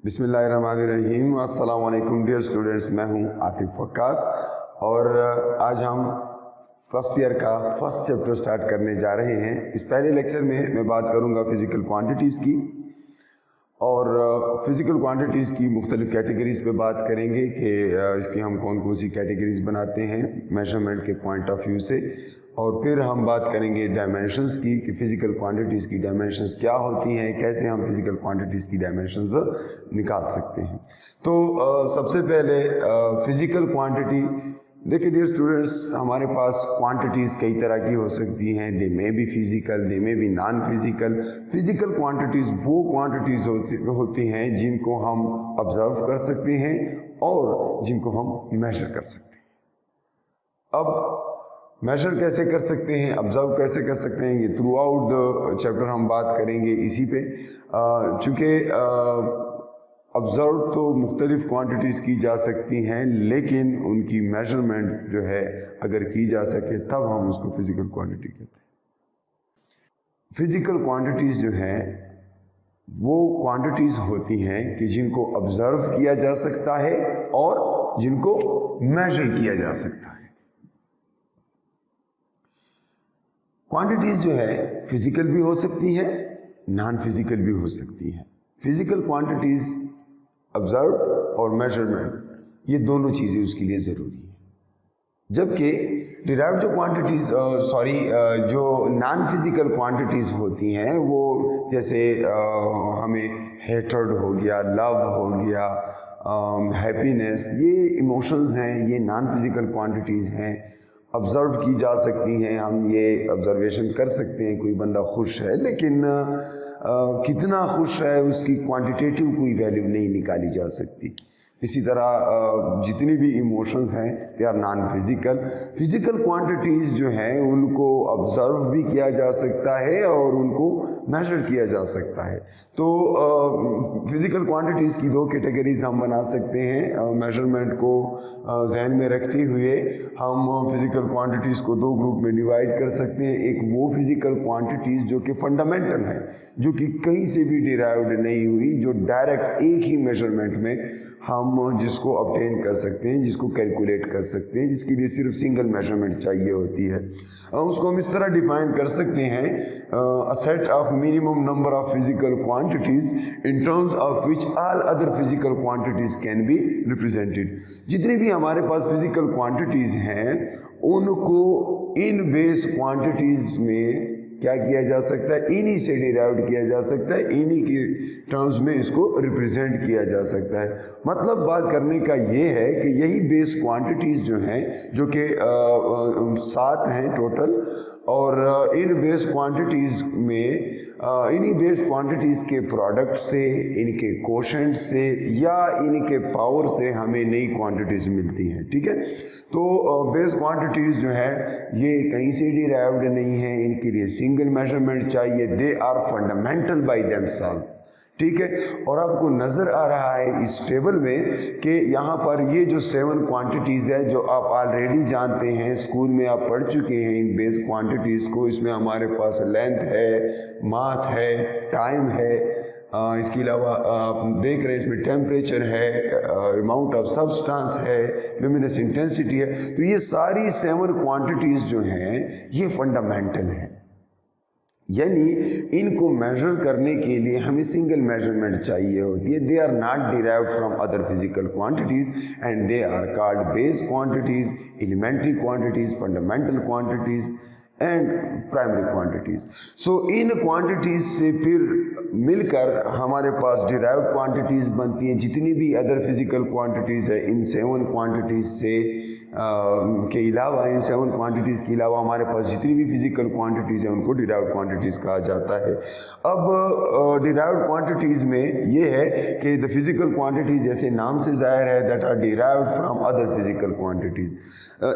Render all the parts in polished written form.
बिस्मिल्लाहिर्रहमानिर्रहीम। अस्सलाम वालेकुम डियर स्टूडेंट्स, मैं हूं आतिफ वक्कास और आज हम फर्स्ट ईयर का फर्स्ट चैप्टर स्टार्ट करने जा रहे हैं। इस पहले लेक्चर में मैं बात करूंगा फ़िज़िकल क्वांटिटीज़ की और फ़िज़िकल क्वांटिटीज़ की मुख्तलिफ़ कैटेगरीज़ पे बात करेंगे कि इसकी हम कौन कौन सी कैटेगरीज़ बनाते हैं मेजरमेंट के पॉइंट ऑफ व्यू से। और फिर हम बात करेंगे डायमेंशंस की कि फ़िज़िकल क्वांटिटीज़ की डायमेंशंस क्या होती हैं, कैसे हम फ़िज़िकल क्वांटिटीज़ की डायमेंशंस निकाल सकते हैं। तो सबसे पहले फ़िज़िकल क्वांटिटी, देखिए डियर स्टूडेंट्स, हमारे पास क्वांटिटीज़ कई तरह की हो सकती हैं। They may be physical, they may be non physical. Physical quantities वो क्वांटिटीज़ होती हैं जिनको हम ऑब्ज़र्व कर सकते हैं और जिनको हम मेजर कर सकते हैं। अब मेजर कैसे कर सकते हैं, ऑब्ज़र्व कैसे कर सकते हैं, ये थ्रू आउट द चैप्टर हम बात करेंगे इसी पे। चूँकि ऑब्ज़र्व तो मुख्तलिफ़ क्वांटिटीज़ की जा सकती हैं, लेकिन उनकी मेजरमेंट जो है अगर की जा सके तब हम उसको फ़िज़िकल क्वांटिटी कहते हैं। फ़िज़िकल क्वांटिटीज़ जो हैं वो क्वांटिटीज़ होती हैं कि जिनको ऑब्ज़र्व किया जा सकता है और जिनको मेजर किया जा सकता है। क्वांटिटीज़ जो है फिज़िकल भी हो सकती हैं, नॉन फिज़िकल भी हो सकती हैं। फिज़िकल क्वांटिटीज़ ऑब्ज़र्व और मेजरमेंट ये दोनों चीज़ें उसके लिए ज़रूरी हैं, जबकि डिराइव्ड जो क्वांटिटीज़ जो नॉन फिज़िकल क्वांटिटीज़ होती हैं वो जैसे हमें हेट्रेड हो गया, लव हो गया, हैप्पीनेस, ये इमोशंस हैं, ये नॉन फिज़िकल क्वांटिटीज़ हैं, ऑब्ज़र्व की जा सकती हैं। हम ये ऑब्ज़र्वेशन कर सकते हैं कोई बंदा खुश है, लेकिन कितना खुश है उसकी क्वांटिटेटिव कोई वैल्यू नहीं निकाली जा सकती। इसी तरह जितनी भी इमोशंस हैं they are non physical. Physical quantities जो हैं उनको ऑब्ज़र्व भी किया जा सकता है और उनको मेजर किया जा सकता है। तो फिज़िकल क्वांटिटीज़ की दो कैटेगरीज हम बना सकते हैं। मेजरमेंट को जहन में रखते हुए हम फिज़िकल क्वांटिटीज़ को दो ग्रुप में डिवाइड कर सकते हैं। एक वो फिज़िकल क्वांटिटीज़ जो कि फंडामेंटल है, जो कि कहीं से भी डिराइव्ड नहीं हुई, जो डायरेक्ट एक ही मेजरमेंट में हम जिसको ऑब्टेन कर सकते हैं, जिसको कैलकुलेट कर सकते हैं, जिसके लिए सिर्फ सिंगल मेजरमेंट चाहिए होती है। उसको हम इस तरह डिफाइन कर सकते हैं, a set of minimum number of physical quantities in terms of which all other physical quantities can be represented. जितनी भी हमारे पास फिजिकल क्वांटिटीज हैं उनको इन बेस क्वांटिटीज में क्या किया जा सकता है, इन्हीं से डिराइव किया जा सकता है, इन्हीं के टर्म्स में इसको रिप्रेजेंट किया जा सकता है। मतलब बात करने का ये है कि यही बेस क्वांटिटीज़ जो हैं, जो कि 7 हैं टोटल, और इन बेस क्वांटिटीज़ में इन्हीं बेस क्वांटिटीज़ के प्रोडक्ट से, इनके कोशेंट से या इनके पावर से हमें नई क्वांटिटीज़ मिलती हैं। ठीक है, तो बेस क्वांटिटीज़ जो है ये कहीं से डिराइव्ड नहीं है, इनके लिए सिंगल मेजरमेंट चाहिए। They are fundamental by themselves. ठीक है, और आपको नज़र आ रहा है इस टेबल में कि यहाँ पर ये जो 7 क्वांटिटीज़ है जो आप ऑलरेडी जानते हैं, स्कूल में आप पढ़ चुके हैं इन बेस क्वांटिटीज़ को। इसमें हमारे पास लेंथ है, मास है, टाइम है, इसके अलावा आप देख रहे हैं इसमें टेम्परेचर है, अमाउंट ऑफ सब्सटेंस है, ल्यूमिनस इंटेंसिटी है। तो ये सारी 7 क्वांटिटीज़ जो हैं ये फंडामेंटल हैं, यानी इनको मेजर करने के लिए हमें सिंगल मेजरमेंट चाहिए होती है। They are not derived from other physical quantities and they are called base quantities, elementary quantities, fundamental quantities and primary quantities. So इन क्वांटिटीज़ से फिर मिलकर हमारे पास डिराइव्ड क्वांटिटीज़ बनती हैं। जितनी भी अदर फिजिकल क्वांटिटीज़ है इन 7 क्वांटिटीज़ से के अलावा, इन 7 क्वांटिटीज़ के अलावा हमारे पास जितनी भी फिजिकल क्वांटिटीज़ हैं उनको डिराइव्ड क्वांटिटीज़ कहा जाता है। अब डिराइव्ड क्वांटिटीज़ में ये है कि द फिजिकल क्वांटिटीज़, जैसे नाम से ज़ाहिर है, that are derived from other physical quantities.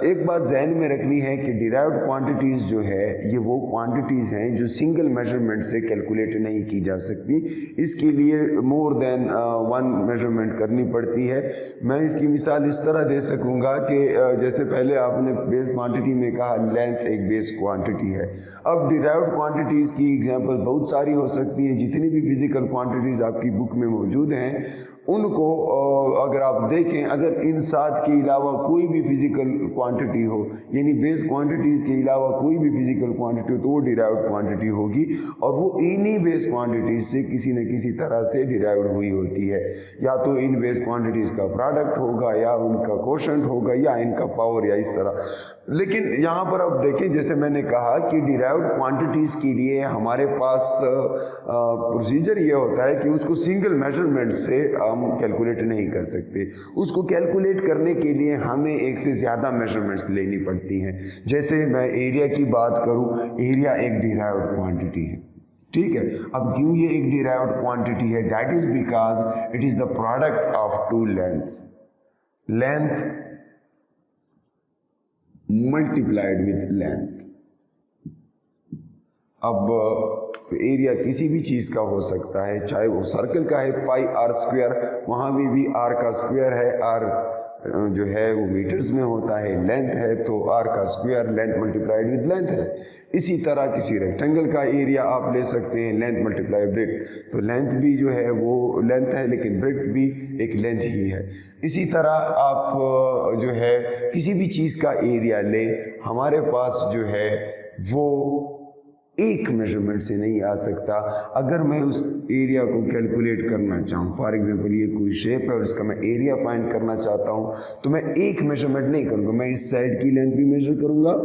एक बात जहन में रखनी है कि डिराइव्ड क्वांटिटीज़ जो है ये वो क्वांटिटीज़ हैं जो सिंगल मेजरमेंट से कैलकुलेट नहीं की जा सकती। इसके लिए मोर देन 1 मेजरमेंट करनी पड़ती है। मैं इसकी मिसाल इस तरह दे सकूँगा कि जैसे पहले आपने बेस क्वांटिटी में कहा लेंथ एक बेस क्वांटिटी है। अब डिराइव्ड क्वांटिटीज़ की एग्जांपल बहुत सारी हो सकती हैं। जितनी भी फिजिकल क्वांटिटीज़ आपकी बुक में मौजूद हैं उनको अगर आप देखें, अगर इन 7 के अलावा कोई भी फिजिकल क्वांटिटी हो, यानी बेस क्वांटिटीज़ के अलावा कोई भी फिजिकल क्वांटिटी हो, तो वो डिराइव्ड क्वांटिटी होगी और वो इन्हीं बेस क्वांटिटीज़ से किसी न किसी तरह से डिराइव्ड हुई होती है। या तो इन बेस क्वांटिटीज़ का प्रोडक्ट होगा, या उनका कोशेंट होगा, या इनका पावर, या इस तरह। लेकिन यहाँ पर अब देखें, जैसे मैंने कहा कि डिराइव्ड क्वांटिटीज़ के लिए हमारे पास प्रोसीजर ये होता है कि उसको सिंगल मेजरमेंट से हम कैलकुलेट नहीं कर सकते। उसको कैलकुलेट करने के लिए हमें एक से ज़्यादा मेजरमेंट्स लेनी पड़ती हैं। जैसे मैं एरिया की बात करूँ, एरिया एक डिराइव्ड क्वांटिटी है, ठीक है। अब क्यों ये एक डिराइव्ड क्वांटिटी है? That is because it is the product of 2 lengths, length multiplied with length. अब एरिया किसी भी चीज़ का हो सकता है, चाहे वो सर्कल का है पाई आर स्क्वायर, वहाँ भी आर का स्क्वायर है, आर जो है वो मीटर्स में होता है, लेंथ है तो आर का square length multiplied with length है। इसी तरह किसी रेक्टेंगल का एरिया आप ले सकते हैं, लेंथ मल्टीप्लाई ब्रेड्थ, तो लेंथ भी जो है वो लेंथ है लेकिन ब्रेड्थ भी एक लेंथ ही है। इसी तरह आप जो है किसी भी चीज़ का एरिया ले, हमारे पास जो है वो एक मेजरमेंट से नहीं आ सकता। अगर मैं उस एरिया को कैलकुलेट करना चाहूँ, फॉर एग्जांपल ये कोई शेप है और इसका मैं एरिया फाइंड करना चाहता हूँ, तो मैं एक मेजरमेंट नहीं करूँगा, मैं इस साइड की लेंथ भी मेजर करूँगा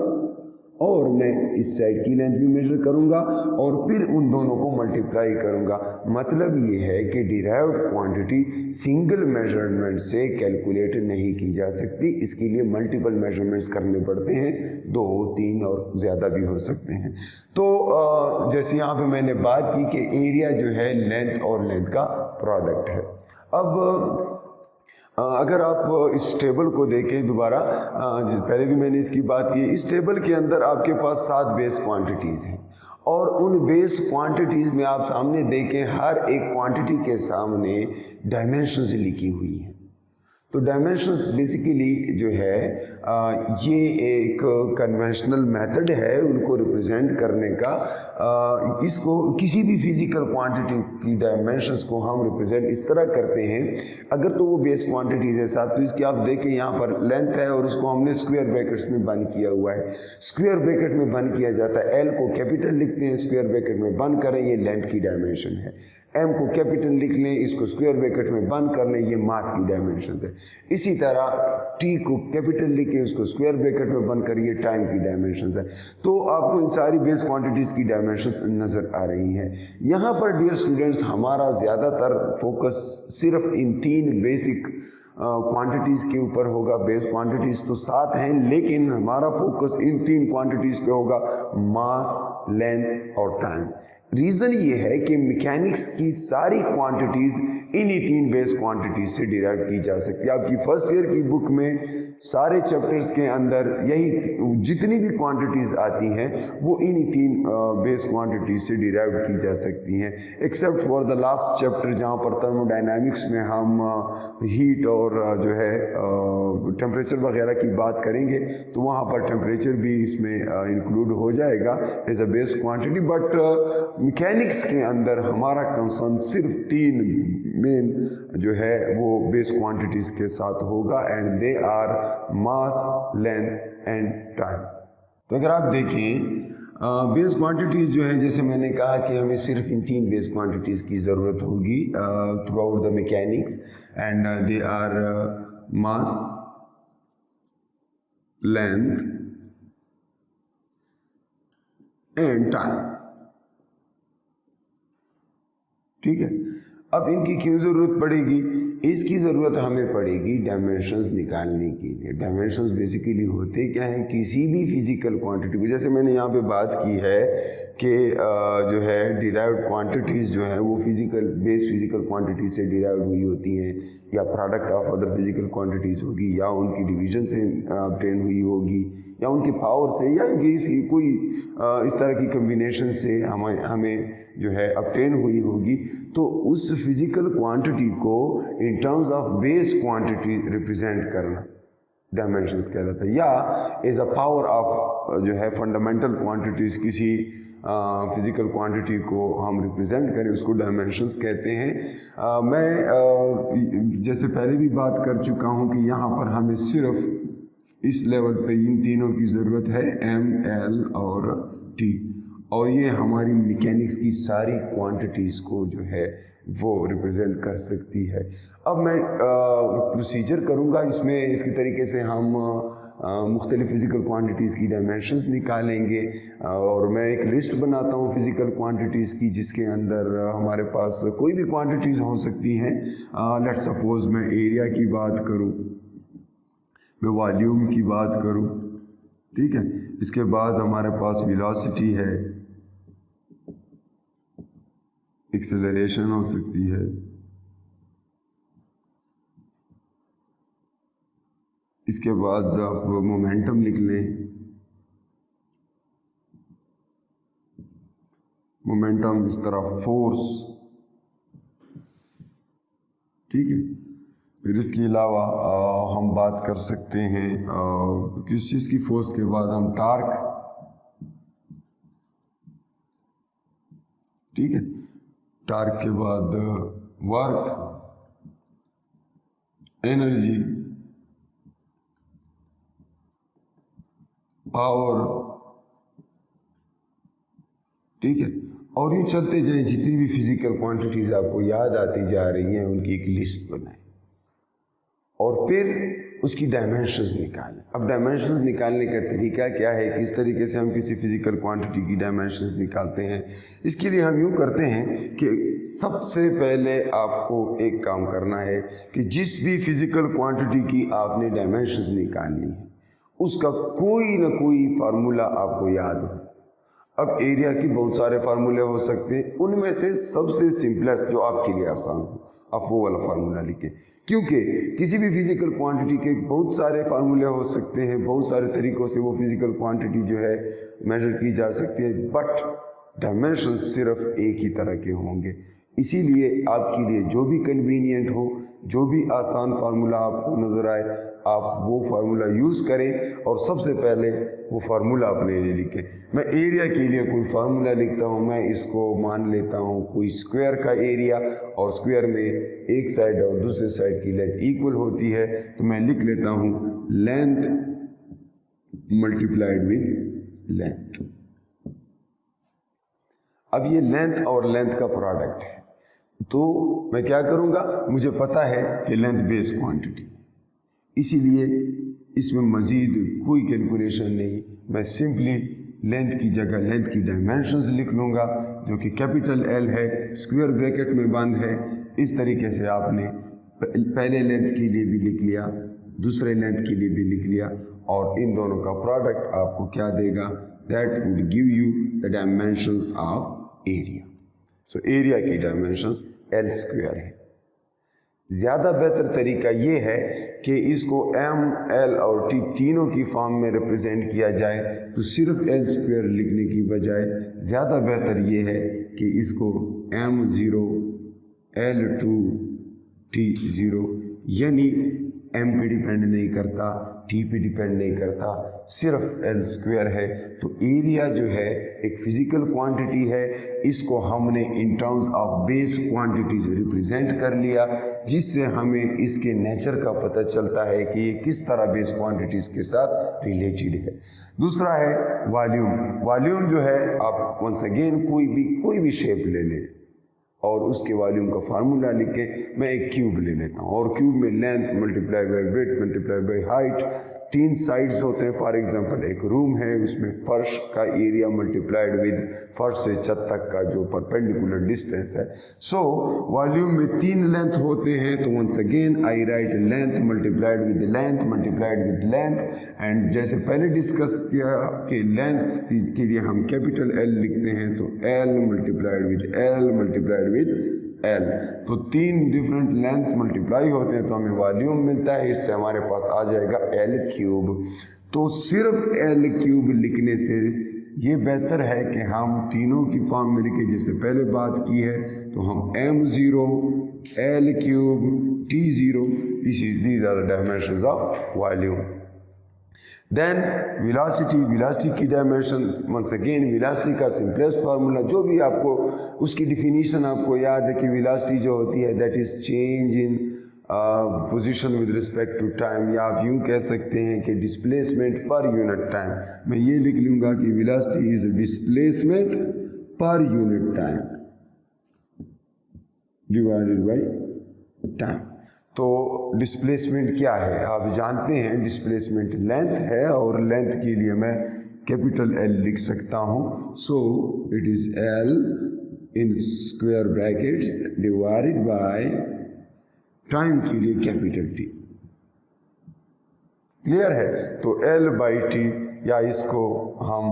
और मैं इस साइड की लेंथ भी मेजर करूँगा और फिर उन दोनों को मल्टीप्लाई करूँगा। मतलब ये है कि डिराइव्ड क्वांटिटी सिंगल मेजरमेंट से कैलकुलेट नहीं की जा सकती, इसके लिए मल्टीपल मेजरमेंट्स करने पड़ते हैं, 2, 3 और ज़्यादा भी हो सकते हैं। तो जैसे यहाँ पे मैंने बात की कि एरिया जो है लेंथ और लेंथ का प्रोडक्ट है। अब अगर आप इस टेबल को देखें दोबारा, पहले भी मैंने इसकी बात की, इस टेबल के अंदर आपके पास 7 बेस क्वांटिटीज़ हैं और उन बेस क्वांटिटीज़ में आप सामने देखें, हर एक क्वांटिटी के सामने डायमेंशंस लिखी हुई हैं। तो डायमेंशंस बेसिकली जो है ये एक कन्वेंशनल मेथड है उनको रिप्रेजेंट करने का। इसको किसी भी फिजिकल क्वांटिटी की डायमेंशंस को हम रिप्रेजेंट इस तरह करते हैं। अगर तो वो बेस क्वांटिटीज़ है साथ, तो इसकी आप देखें यहाँ पर लेंथ है और उसको हमने स्क्वायर ब्रैकेट्स में बंद किया हुआ है। स्क्वायर ब्रैकेट में बंद किया जाता है, एल को कैपिटल लिखते हैं, स्क्वायर ब्रैकेट में बंद करें, ये लेंथ की डायमेंशन है। एम को कैपिटल लिख लें, इसको स्क्वायर ब्रैकेट में बंद कर लें, ये मास की डायमेंशन है। इसी तरह टी को कैपिटल लिखे, उसको स्क्वायर ब्रैकेट में बंद करिए, टाइम की डायमेंशंस है। तो आपको इन सारी बेस क्वांटिटीज़ की डायमेंशंस नज़र आ रही हैं। यहाँ पर डियर स्टूडेंट्स हमारा ज़्यादातर फोकस सिर्फ इन 3 बेसिक क्वांटिटीज़ के ऊपर होगा। बेस क्वांटिटीज़ तो 7 हैं लेकिन हमारा फोकस इन 3 क्वांटिटीज़ पे होगा, मास, लेंथ और टाइम। रीज़न ये है कि मैकेनिक्स की सारी क्वांटिटीज़ इन्हीं 3 बेस क्वांटिटीज़ से डिराइव की जा सकती है। आपकी फर्स्ट ईयर की बुक में सारे चैप्टर्स के अंदर यही जितनी भी क्वांटिटीज़ आती हैं वो इन्हीं 3 बेस क्वांटिटीज़ से डिराइव की जा सकती हैं, except for the last chapter जहाँ पर थर्मोडायनामिक्स में हम हीट और जो है टेम्परेचर वगैरह की बात करेंगे, तो वहाँ पर टेम्परेचर भी इसमें इंक्लूड हो जाएगा as a base quantity. But mechanics के अंदर हमारा कंसर्न सिर्फ 3 मेन जो है वो बेस क्वांटिटीज़ के साथ होगा, and they are mass, length and time. तो अगर आप देखें बेस क्वांटिटीज़ जो है, जैसे मैंने कहा कि हमें सिर्फ इन 3 बेस क्वांटिटीज़ की ज़रूरत होगी throughout the mechanics, and they are mass, length and time. ठीक है, अब इनकी क्यों ज़रूरत पड़ेगी? इसकी ज़रूरत हमें पड़ेगी डायमेंशंस निकालने के लिए। डायमेंशंस बेसिकली होते क्या हैं? किसी भी फिजिकल क्वांटिटी को, जैसे मैंने यहाँ पे बात की है कि जो है डिराइव्ड क्वांटिटीज़ जो हैं वो बेस फिजिकल क्वांटिटी से डिराइव्ड हुई होती हैं, या product of other physical quantities होगी, या उनकी डिवीजन से ऑब्टेन हुई होगी, या उनके पावर से, या इनकी कोई इस तरह की कम्बिनेशन से हमें जो है ऑब्टेन हुई होगी। तो उस फिजिकल क्वांटिटी को in terms of base quantity represent करना डायमेंशंस कहलाता है, या इज अ पावर ऑफ जो है फंडामेंटल क्वांटिटीज़ किसी फिज़िकल क्वांटिटी को हम रिप्रेजेंट करें उसको डायमेंशंस कहते हैं। मैं जैसे पहले भी बात कर चुका हूँ कि यहाँ पर हमें सिर्फ इस लेवल पे इन तीनों की ज़रूरत है, एम, एल और टी, और ये हमारी मैकेनिक्स की सारी क्वांटिटीज़ को जो है वो रिप्रेजेंट कर सकती है। अब मैं प्रोसीजर करूँगा इसमें, इसके तरीके से हम मुख्तलिफ़ फ़िज़िकल क्वांटिटीज़ की डायमेंशंस निकालेंगे, और मैं एक लिस्ट बनाता हूँ फ़िज़िकल क्वांटिटीज़ की जिसके अंदर हमारे पास कोई भी क्वांटिटीज़ हो सकती हैं। लेट सपोज़ मैं एरिया की बात करूँ, मैं वॉल्यूम की बात करूँ, ठीक है। इसके बाद हमारे पास वेलोसिटी है, एक्सेलरेशन हो सकती है, इसके बाद आप मोमेंटम लिख लें, मोमेंटम इस तरह फोर्स, ठीक है। फिर इसके अलावा हम बात कर सकते हैं किस चीज़ की, फोर्स के बाद हम टार्क, ठीक है। टार्क के बाद वर्क, एनर्जी, पावर, ठीक है। और ये चलते जाए, जितनी भी फिजिकल क्वांटिटीज़ आपको याद आती जा रही हैं उनकी एक लिस्ट बनाएं और फिर उसकी डायमेंशंस निकालें। अब डायमेंशंस निकालने का तरीका क्या है, किस तरीके से हम किसी फिजिकल क्वांटिटी की डायमेंशंस निकालते हैं, इसके लिए हम यूँ करते हैं कि सबसे पहले आपको एक काम करना है कि जिस भी फिजिकल क्वांटिटी की आपने डायमेंशंस निकालनी है उसका कोई ना कोई फार्मूला आपको याद हो। अब एरिया की बहुत सारे फार्मूले हो सकते हैं, उनमें से सबसे सिंपलेस्ट जो आपके लिए आसान हो आप वो वाला फार्मूला लिखें, क्योंकि किसी भी फिजिकल क्वांटिटी के बहुत सारे फार्मूले हो सकते हैं, बहुत सारे तरीक़ों से वो फिजिकल क्वांटिटी जो है मेजर की जा सकती है, बट डायमेंशन सिर्फ एक ही तरह के होंगे। इसीलिए आपके लिए जो भी कन्वीनियंट हो, जो भी आसान फार्मूला आपको नज़र आए, आप वो फार्मूला यूज़ करें और सबसे पहले वो फार्मूला अपने लिए लिखें। मैं एरिया के लिए कोई फार्मूला लिखता हूँ, मैं इसको मान लेता हूँ कोई स्क्वायर का एरिया, और स्क्वायर में एक साइड और दूसरे साइड की लेंथ इक्वल होती है, तो मैं लिख लेता हूँ लेंथ मल्टीप्लाइड विद लेंथ। अब ये लेंथ और लेंथ का प्रोडक्ट है, तो मैं क्या करूँगा, मुझे पता है कि लेंथ बेस क्वांटिटी, इसीलिए इसमें मज़ीद कोई कैलकुलेशन नहीं, मैं सिंपली लेंथ की जगह लेंथ की डायमेंशंस लिख लूँगा जो कि कैपिटल एल है, स्क्वायर ब्रैकेट में बंद है। इस तरीके से आपने पहले लेंथ के लिए भी लिख लिया, दूसरे लेंथ के लिए भी लिख लिया, और इन दोनों का प्रोडक्ट आपको क्या देगा, that would give you the dimensions of area. So area की डायमेंशंस एल स्क्वायर है। ज़्यादा बेहतर तरीका ये है कि इसको एम, एल और टी तीनों की फॉर्म में रिप्रेजेंट किया जाए, तो सिर्फ एल स्क्वायर लिखने की बजाय ज़्यादा बेहतर ये है कि इसको m0, l2, t0, यानी m पे डिपेंड नहीं करता, t पे डिपेंड नहीं करता, सिर्फ l स्क्वायर है। तो एरिया जो है एक फिज़िकल क्वांटिटी है, इसको हमने in terms of base quantities represent कर लिया, जिससे हमें इसके नेचर का पता चलता है कि ये किस तरह बेस क्वांटिटीज़ के साथ रिलेटेड है। दूसरा है वॉल्यूम। वॉल्यूम जो है आप वंस अगेन कोई भी शेप ले लें और उसके वॉल्यूम का फार्मूला लिख के मैं एक क्यूब ले लेता हूँ, और क्यूब में length multiply by breadth multiply by height, 3 sides होते हैं। फॉर एग्जांपल एक रूम है, उसमें फर्श का एरिया मल्टीप्लाइड विद फर्श से छत तक का जो परपेंडिकुलर डिस्टेंस है। सो वॉल्यूम में 3 लेंथ होते हैं, तो once again I write length multiplied with length multiplied with length, and जैसे पहले डिस्कस किया कि लेंथ के लिए हम कैपिटल एल लिखते हैं, तो L multiplied with L multiplied with L, तो 3 डिफरेंट लेंथ मल्टीप्लाई होते हैं तो हमें वॉल्यूम मिलता है। इससे हमारे पास आ जाएगा एल क्यूब। तो सिर्फ एल क्यूब लिखने से ये बेहतर है कि हम तीनों की फॉर्म में लिखें, जैसे पहले बात की है, तो हम m0, l cube, t0, these are the dimensions of volume. Then velocity की डायमेंशन, वंस अगेन वेलोसिटी का सिंपलेस्ट फार्मूला, जो भी आपको उसकी डिफिनीशन आपको याद है कि वेलोसिटी जो होती है that is change in position with respect to time, या आप यूँ कह सकते हैं कि डिस्प्लेसमेंट पर यूनिट टाइम। मैं ये लिख लूँगा कि velocity is displacement per unit time divided by time. तो डिस्प्लेसमेंट क्या है आप जानते हैं, डिस्प्लेसमेंट लेंथ है और लेंथ के लिए मैं कैपिटल L लिख सकता हूँ। So it is L in square brackets divided by time के लिए कैपिटल T। क्लियर है? तो L बाई T, या इसको हम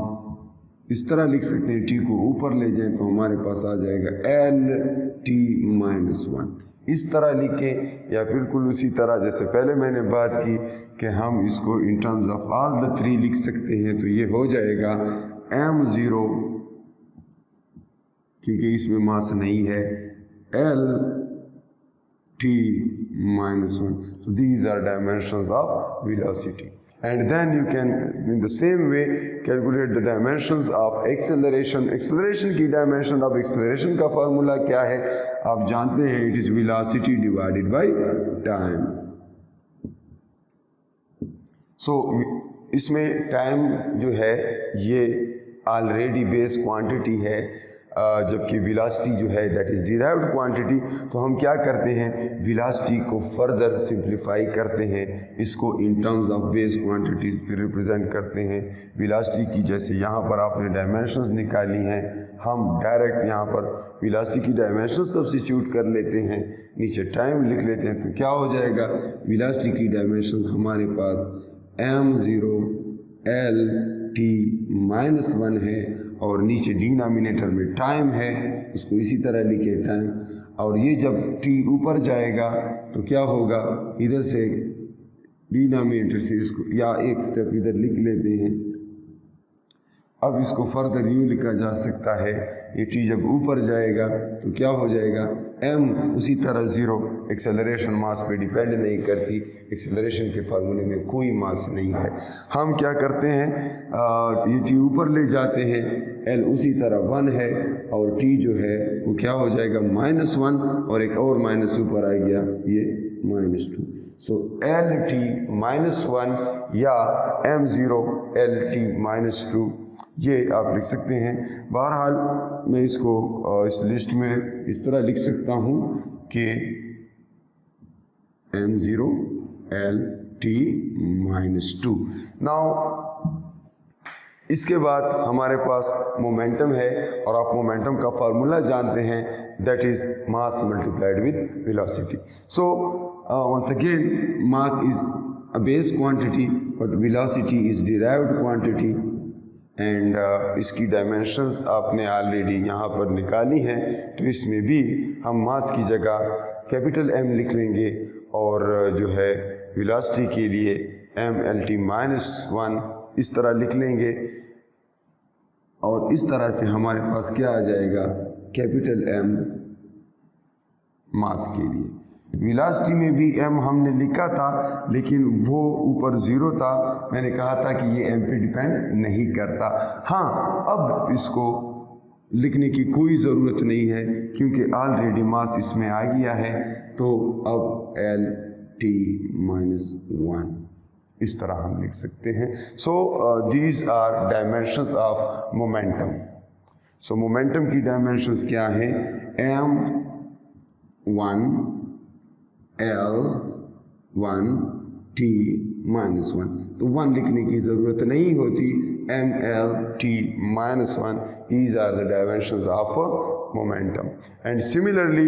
इस तरह लिख सकते हैं, T को ऊपर ले जाएं तो हमारे पास आ जाएगा L_T-1। इस तरह लिखें, या बिल्कुल उसी तरह जैसे पहले मैंने बात की कि हम इसको in terms of all the three लिख सकते हैं। तो ये हो जाएगा m0, क्योंकि इसमें मास नहीं है, L_T-1। So these are dimensions of velocity. And then you can in the same way calculate the dimensions of acceleration. Acceleration की dimension of acceleration का formula क्या है आप जानते हैं, it is velocity divided by time. So इसमें time जो है ये already base quantity है, जबकि वेलोसिटी जो है दैट इज़ डिराइव्ड क्वांटिटी। तो हम क्या करते हैं, वेलोसिटी को फर्दर सिंप्लीफाई करते हैं, इसको in terms of base quantities पे रिप्रेजेंट करते हैं। वेलोसिटी की जैसे यहाँ पर आपने डायमेंशंस निकाली हैं, हम डायरेक्ट यहाँ पर वेलोसिटी की डायमेंशन सब्स्टिट्यूट कर लेते हैं, नीचे टाइम लिख लेते हैं। तो क्या हो जाएगा, वेलोसिटी की डायमेंशन हमारे पास m0 L_T-1 है और नीचे डिनोमिनेटर में टाइम है, उसको इसी तरह लिखे टाइम। और ये जब t ऊपर जाएगा तो क्या होगा, इधर से डिनोमिनेटर से इसको या एक स्टेप इधर लिख लेते हैं। अब इसको फर्दर यूँ लिखा जा सकता है, ये t जब ऊपर जाएगा तो क्या हो जाएगा, m उसी तरह 0, एक्सेलरेशन मास पे डिपेंड नहीं करती, एक्सेलरेशन के फार्मूले में कोई मास नहीं है। हम क्या करते हैं, ये t ऊपर ले जाते हैं, l उसी तरह 1 है और t जो है वो क्या हो जाएगा -1, और एक और माइनस ऊपर आ गया ये -2। सो L_T-1 या m0 L_T-2 ये आप लिख सकते हैं। बहरहाल मैं इसको इस लिस्ट में इस तरह लिख सकता हूँ कि m0 L_T-2। नाउ इसके बाद हमारे पास मोमेंटम है, और आप मोमेंटम का फार्मूला जानते हैं, that is mass multiplied with velocity. So once again mass is a base quantity but velocity is derived quantity, and इसकी डायमेंशंस आपने ऑलरेडी यहाँ पर निकाली हैं। तो इसमें भी हम मास की जगह कैपिटल M लिख लेंगे, और जो है वेलोसिटी के लिए m_L_T-1 इस तरह लिख लेंगे, और इस तरह से हमारे पास क्या आ जाएगा, कैपिटल M मास के लिए। वेलोसिटी में भी m हमने लिखा था, लेकिन वो ऊपर 0 था, मैंने कहा था कि ये m पे डिपेंड नहीं करता। हाँ, अब इसको लिखने की कोई ज़रूरत नहीं है क्योंकि ऑलरेडी मास इसमें आ गया है। तो अब L_T-1 इस तरह हम लिख सकते हैं। So these are dimensions of momentum. So momentum की डायमेंशंस क्या है, m1 L_T-1, तो 1 लिखने की ज़रूरत नहीं होती, m_L_T-1 these are the dimensions of momentum। and similarly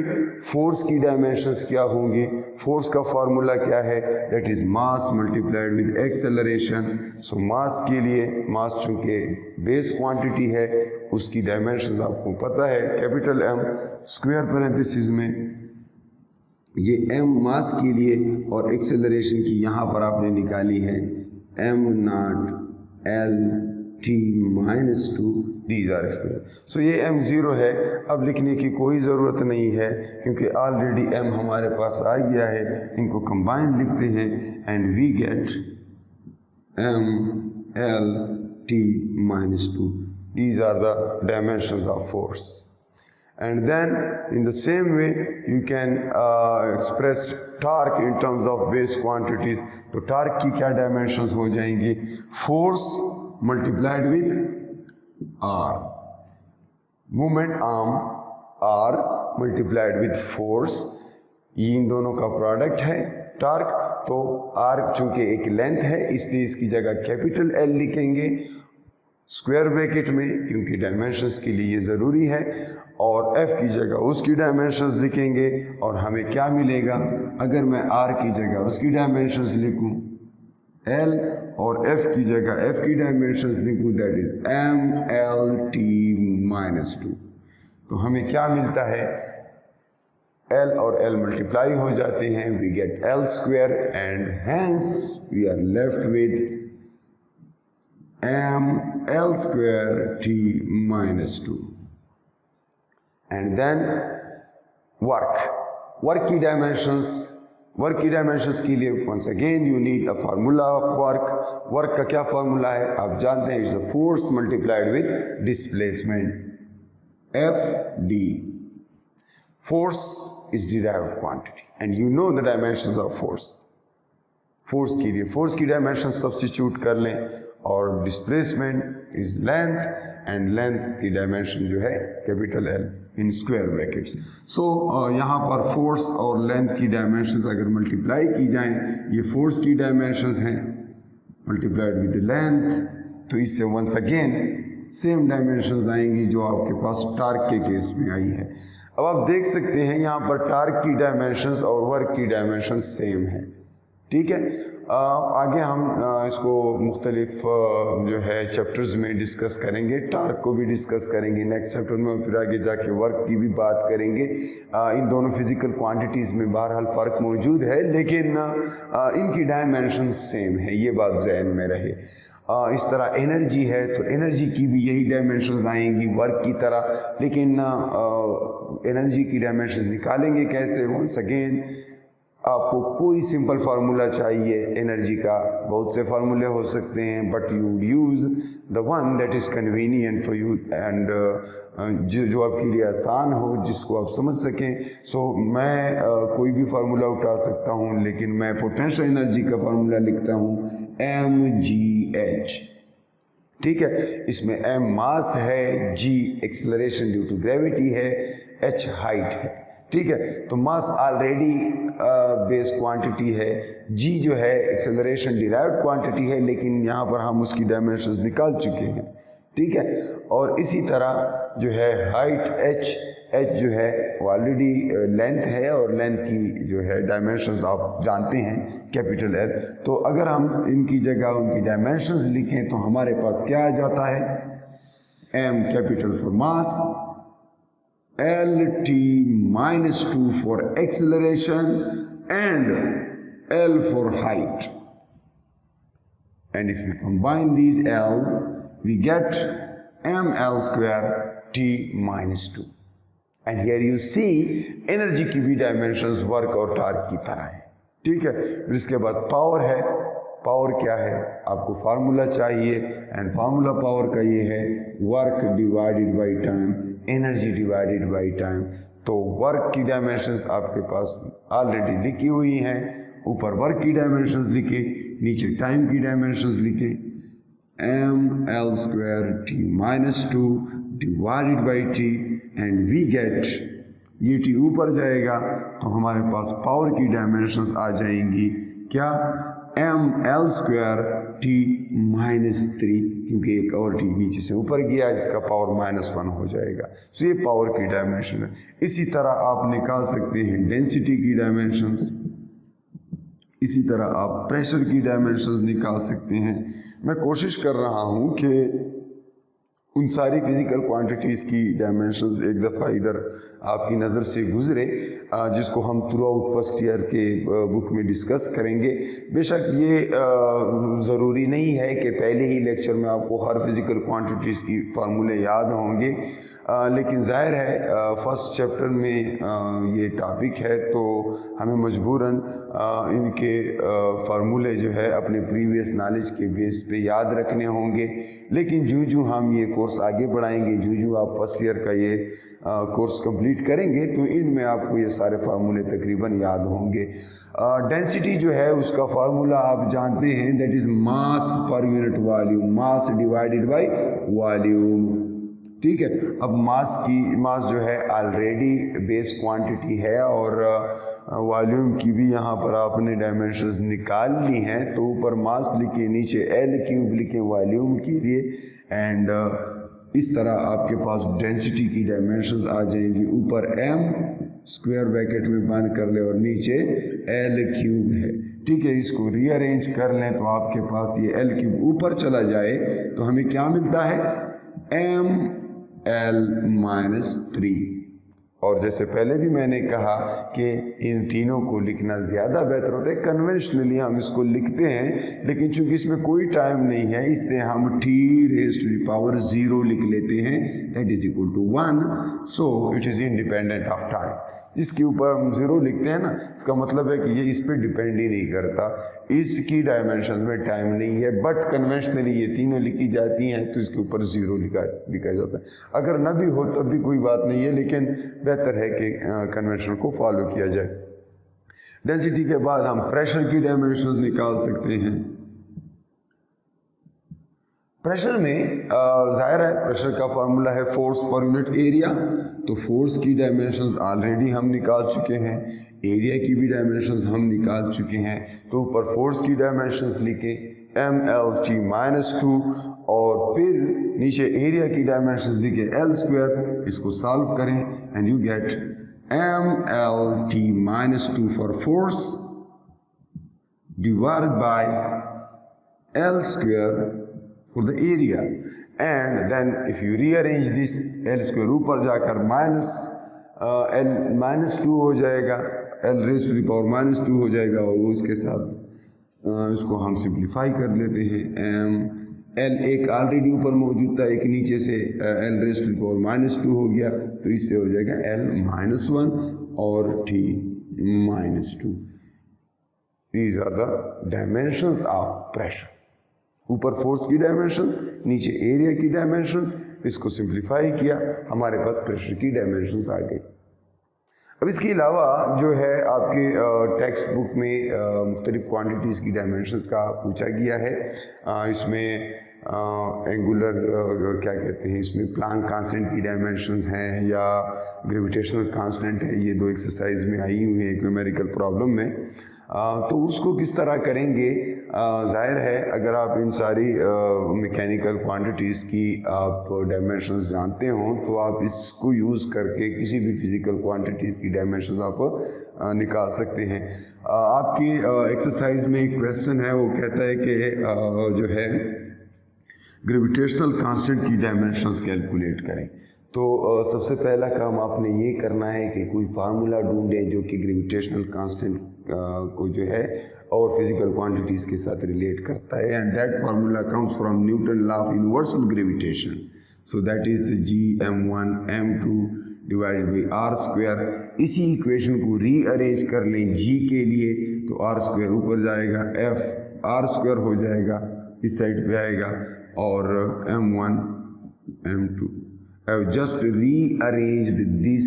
force की dimensions क्या होंगी, force का फार्मूला क्या है, that is mass multiplied with acceleration। so mass के लिए, mass चूँकि base quantity है, उसकी dimensions आपको पता है, कैपिटल M स्क्वायर पैरेंथेसिस में ये m मास के लिए, और एक्सेलरेशन की यहाँ पर आपने निकाली है m0 L_T-2 these are acceleration। सो ये m0 है, अब लिखने की कोई ज़रूरत नहीं है क्योंकि ऑलरेडी m हमारे पास आ गया है। इनको कंबाइन लिखते हैं and we get m l t minus 2. These are the dimensions of force. And then in the same way you can express torque in terms of base quantities. तो torque की क्या dimensions हो जाएंगी? Force multiplied with R. Movement arm R multiplied with force. ये इन दोनों का product है torque. तो R चूंकि एक लेंथ है इसलिए इसकी जगह कैपिटल L लिखेंगे स्क्वायर ब्रैकेट में, क्योंकि डायमेंशंस के लिए ये ज़रूरी है. और F की जगह उसकी डायमेंशंस लिखेंगे और हमें क्या मिलेगा अगर मैं R की जगह उसकी डायमेंशंस लिखूं L और F की जगह F की डायमेंशंस लिखूं, that is m l t minus 2. तो हमें क्या मिलता है? L और L मल्टीप्लाई हो जाते हैं, we get L square and hence we are left with m L square t minus 2. And then work की डायमेंशंस के लिए once again you need a formula of work का क्या फार्मूला है आप जानते हैं, it's a force multiplied with displacement FD. Force is derived quantity and you know the dimensions of force. Force के लिए फोर्स की डायमेंशन सब्स्टिट्यूट कर लें और displacement is length and length की डायमेंशन जो है capital L in square brackets. So यहाँ पर फोर्स और लेंथ की डायमेंशंस अगर मल्टीप्लाई की जाएं, ये फोर्स की डायमेंशंस हैं मल्टीप्लाइड विद लेंथ, तो इससे वंस अगेन सेम डायमेंशंस आएंगी जो आपके पास टार्क के केस में आई है. अब आप देख सकते हैं यहाँ पर टार्क की डायमेंशंस और वर्क की डायमेंशंस सेम है. ठीक है, आगे हम इसको मुख्तलिफ जो है चैप्टर्स में डिस्कस करेंगे. टार्क को भी डिस्कस करेंगे नेक्स्ट चैप्टर में, फिर आगे जाके वर्क की भी बात करेंगे. इन दोनों फिजिकल क्वांटिटीज़ में बहरहाल फ़र्क मौजूद है, लेकिन इनकी डायमेंशन सेम है, ये बात जहन में रहे. इस तरह एनर्जी है तो एनर्जी की भी यही डायमेंशंस आएंगी वर्क की तरह, लेकिन एनर्जी की डायमेंशंस निकालेंगे कैसे? वंस अगेन आपको कोई सिंपल फार्मूला चाहिए एनर्जी का, बहुत से फार्मूले हो सकते हैं, but you would use the one that is convenient for you and जो आपके लिए आसान हो, जिसको आप समझ सकें. सो मैं कोई भी फार्मूला उठा सकता हूँ, लेकिन मैं पोटेंशियल एनर्जी का फार्मूला लिखता हूँ mgh. ठीक है, इसमें m मास है, g acceleration due to gravity है, h हाइट है. ठीक है, तो मास ऑलरेडी बेस क्वांटिटी है, g जो है एक्सेलरेशन डिराइव्ड क्वांटिटी है, लेकिन यहाँ पर हम उसकी डायमेंशंस निकाल चुके हैं. ठीक है, और इसी तरह जो है हाइट h जो है ऑलरेडी लेंथ है और लेंथ की जो है डायमेंशंस आप जानते हैं कैपिटल L. तो अगर हम इनकी जगह उनकी डायमेंशंस लिखें तो हमारे पास क्या आ जाता है? m capital for mass, Lt minus 2 for acceleration and L for height. And if we combine these L, we get ml square t minus 2. And here you see energy की भी dimensions work और torque की तरह है. ठीक है, फिर इसके बाद पावर है. पावर क्या है? आपको फार्मूला चाहिए एंड फार्मूला पावर का ये है work divided by time, energy divided by time. तो वर्क की डायमेंशंस आपके पास ऑलरेडी लिखी हुई हैं, ऊपर वर्क की डायमेंशंस लिखे, नीचे टाइम की डायमेंशंस लिखे. ml square t minus 2 divided by t and we get, ये t ऊपर जाएगा तो हमारे पास पावर की डायमेंशंस आ जाएंगी क्या? ml स्क्वायर t minus 3, क्योंकि एक और t नीचे से ऊपर गया जिसका पावर -1 हो जाएगा. तो ये पावर की डायमेंशन है. इसी तरह आप निकाल सकते हैं डेंसिटी की डायमेंशंस, इसी तरह आप प्रेशर की डायमेंशंस निकाल सकते हैं. मैं कोशिश कर रहा हूँ कि उन सारी फिज़िकल क्वांटिटीज़ की डायमेंशंस एक दफ़ा इधर आपकी नज़र से गुज़रे, जिसको हम थ्रू आउट फर्स्ट ईयर के बुक में डिस्कस करेंगे. बेशक ये ज़रूरी नहीं है कि पहले ही लेक्चर में आपको हर फिज़िकल क्वांटिटीज़ की फार्मूले याद होंगे. लेकिन ज़ाहिर है फर्स्ट चैप्टर में ये टॉपिक है तो हमें मजबूरन इनके फार्मूले जो है अपने प्रीवियस नॉलेज के बेस पे याद रखने होंगे। लेकिन जो हम ये कोर्स आगे बढ़ाएंगे, जो आप फर्स्ट ईयर का ये कोर्स कंप्लीट करेंगे तो इनमें आपको ये सारे फार्मूले तकरीबन याद होंगे। डेंसिटी जो है उसका फार्मूला आप जानते हैं, that is mass per unit volume, mass divided by volume. ठीक है, अब मास जो है ऑलरेडी बेस क्वांटिटी है और वॉल्यूम की भी यहाँ पर आपने डायमेंशंस निकाल ली हैं, तो ऊपर मास लिखे, नीचे L³ लिखे वॉल्यूम के लिए, एंड इस तरह आपके पास डेंसिटी की डायमेंशंस आ जाएंगी। ऊपर m स्क्वायर ब्रैकेट में बंद कर ले और नीचे L³ है। ठीक है, इसको रीअरेंज कर लें तो आपके पास ये L³ ऊपर चला जाए तो हमें क्या मिलता है, ml-3। और जैसे पहले भी मैंने कहा कि इन तीनों को लिखना ज़्यादा बेहतर होता है। कन्वेंशनली हम इसको लिखते हैं, लेकिन चूंकि इसमें कोई टाइम नहीं है इसलिए हम t⁻0 लिख लेते हैं, that is equal to 1। So it is independent of time. जिसके ऊपर हम 0 लिखते हैं ना, इसका मतलब है कि ये इस पर डिपेंड ही नहीं करता, इसकी डायमेंशन में टाइम नहीं है। बट कन्वेंशनली ये तीनों लिखी जाती हैं तो इसके ऊपर 0 लिखा जाता है। अगर न भी हो तब भी कोई बात नहीं है, लेकिन बेहतर है कि कन्वेंशन को फॉलो किया जाए। डेंसिटी के बाद हम प्रेशर की डायमेंशन निकाल सकते हैं। प्रेशर में ज़ाहिर है प्रेशर का फार्मूला है फोर्स पर यूनिट एरिया, तो फोर्स की डायमेंशंस ऑलरेडी हम निकाल चुके हैं, एरिया की भी डायमेंशंस हम निकाल चुके हैं। तो ऊपर फोर्स की डायमेंशंस लिखे mlt-2 और फिर नीचे एरिया की डायमेंशंस लिखे L²। इसको सॉल्व करें and you get mlt-2 for force divided by L² for the area, and then if you rearrange this L² ऊपर जाकर -2 हो जाएगा, L⁻⁻² हो जाएगा और वो इसके साथ इसको हम सिंप्लीफाई कर लेते हैं। L एक ऑलरेडी ऊपर मौजूद था, एक नीचे से L⁻⁻² हो गया, तो इससे हो जाएगा L-1 और T-2। These are the dimensions of pressure। ऊपर फोर्स की डायमेंशन, नीचे एरिया की डायमेंशंस, इसको सिंप्लीफाई किया, हमारे पास प्रेशर की डायमेंशंस आ गई। अब इसके अलावा जो है आपके टेक्स्ट बुक में मुख्तलिफ क्वांटिटीज़ की डायमेंशंस का पूछा गया है। इसमें एंगुलर क्या कहते हैं, इसमें प्लांक कांस्टेंट की डायमेंशंस हैं या ग्रेविटेशनल कांस्टेंट है, ये 2 एक्सरसाइज में आई हुई है एक न्यूमेरिकल प्रॉब्लम में। तो उसको किस तरह करेंगे, ज़ाहिर है अगर आप इन सारी मैकेनिकल क्वांटिटीज़ की आप डायमेंशंस जानते हो तो आप इसको यूज़ करके किसी भी फिज़िकल क्वांटिटीज़ की डायमेंशंस आप निकाल सकते हैं। आपकी एक्सरसाइज में एक क्वेश्चन है, वो कहता है कि जो है ग्रेविटेशनल कांस्टेंट की डायमेंशंस कैलकुलेट करें। तो सबसे पहला काम आपने ये करना है कि कोई फार्मूला ढूंढें जो कि ग्रेविटेशनल कांस्टेंट को जो है और फिजिकल क्वांटिटीज़ के साथ रिलेट करता है, and that formula comes from Newton law of universal gravitation. So that is G(m1 m2) divided by r²। इसी इक्वेशन को रीअरेंज कर लें G के लिए, तो r² ऊपर जाएगा, f r² हो जाएगा, इस साइड पे आएगा, और m1 m2। I have just rearranged this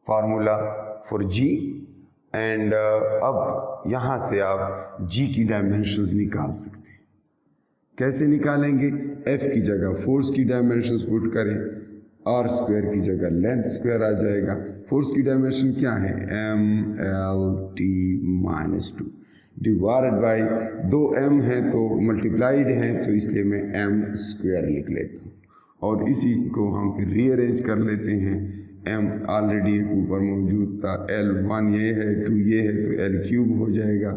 formula for G, and अब यहाँ से आप G की डायमेंशंस निकाल सकते हैं। कैसे निकालेंगे, F की जगह फोर्स की डायमेंशंस पुट करें, r² की जगह लेंथ स्क्वायर आ जाएगा। फोर्स की डायमेंशन क्या है, mlt-2 डिवाइडेड बाई 2m है तो मल्टीप्लाइड है, तो इसलिए मैं m² लिख लेता हूँ और इसी को हम फिर रीअरेंज कर लेते हैं। m ऑलरेडी ऊपर मौजूद था, L1 ये है, 2 ये है, तो L³ हो जाएगा,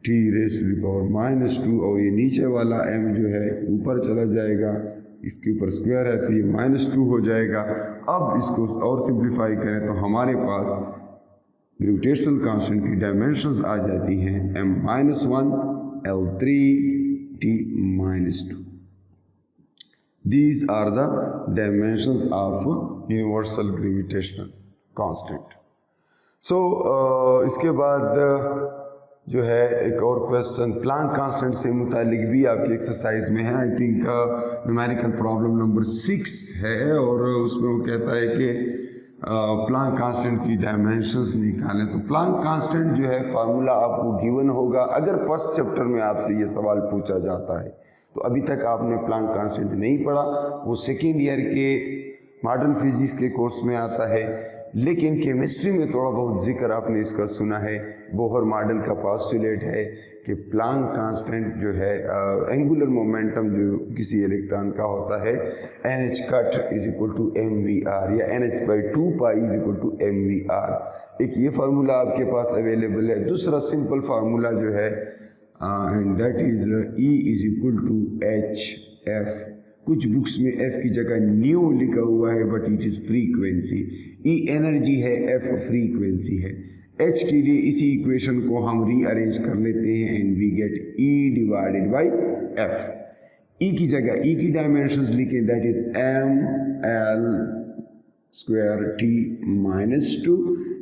T⁻⁻2 और ये नीचे वाला m जो है ऊपर चला जाएगा, इसके ऊपर स्क्वायर है तो ये -2 हो जाएगा। अब इसको और सिंप्लीफाई करें तो हमारे पास ग्रेविटेशनल कांस्टेंट की डायमेंशंस आ जाती हैं m-1 L3 T-2। These are the dimensions of universal gravitational constant. So इसके बाद जो है एक और क्वेश्चन प्लैंक कांस्टेंट से मुतालिक भी आपकी एक्सरसाइज में है। I think numerical problem number 6 है और उसमें वो कहता है कि प्लैंक कांस्टेंट की डायमेंशंस निकालें। तो प्लैंक कांस्टेंट जो है फार्मूला आपको गिवन होगा। अगर फर्स्ट चैप्टर में आपसे ये सवाल पूछा जाता है तो अभी तक आपने प्लैंक कांस्टेंट नहीं पढ़ा, वो सेकेंड ईयर के मॉडर्न फिजिक्स के कोर्स में आता है, लेकिन केमिस्ट्री में थोड़ा बहुत जिक्र आपने इसका सुना है। बोहर मॉडल का पोस्टुलेट है कि प्लैंक कांस्टेंट जो है एंगुलर मोमेंटम जो किसी इलेक्ट्रॉन का होता है NH cut is equal to mvr या NH/2 pi is equal to mvr। एक ये फार्मूला आपके पास अवेलेबल है। दूसरा सिंपल फार्मूला जो है and that is E is equal to hf। कुछ बुक्स में f की जगह न्यू लिखा हुआ है but it is frequency. E energy है, f फ्रीक्वेंसी है। h के लिए इसी इक्वेशन को हम रीअरेंज कर लेते हैं and we get E divided by f। E की जगह E की डायमेंशंस लिखें, that is ml square t minus 2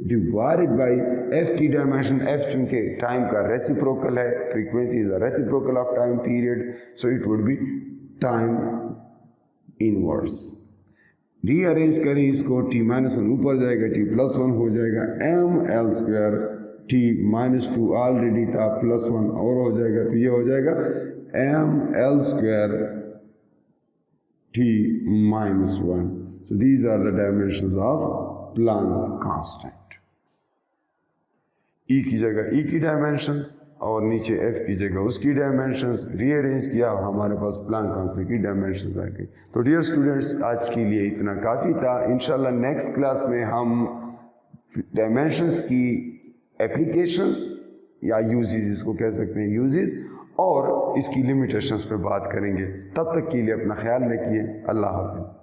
divided by f की डायमेंशन। f चूंकि टाइम का रेसिप्रोकल है, frequency is the reciprocal of time period, so it would be time inverse. Rearrange करें इसको, t माइनस 1 ऊपर जाएगा, t प्लस 1 हो जाएगा, ml square t minus 2 already था, प्लस 1 और हो जाएगा, तो ये हो जाएगा ml square t minus 1। So these are the dimensions of Planck constant. E की जगह E की डायमेंशंस और नीचे F की जगह उसकी डायमेंशंस रीअरेंज किया और हमारे पास प्लैंक कांस्टेंट की डायमेंशंस आ गई। तो डियर स्टूडेंट्स, आज के लिए इतना काफ़ी था। इंशाल्लाह नेक्स्ट क्लास में हम डायमेंशंस की एप्लीकेशंस या यूजेस, इसको कह सकते हैं यूजेस, और इसकी लिमिटेशंस पे बात करेंगे। तब तक के लिए अपना ख्याल रखिए। अल्लाह हाफिज़।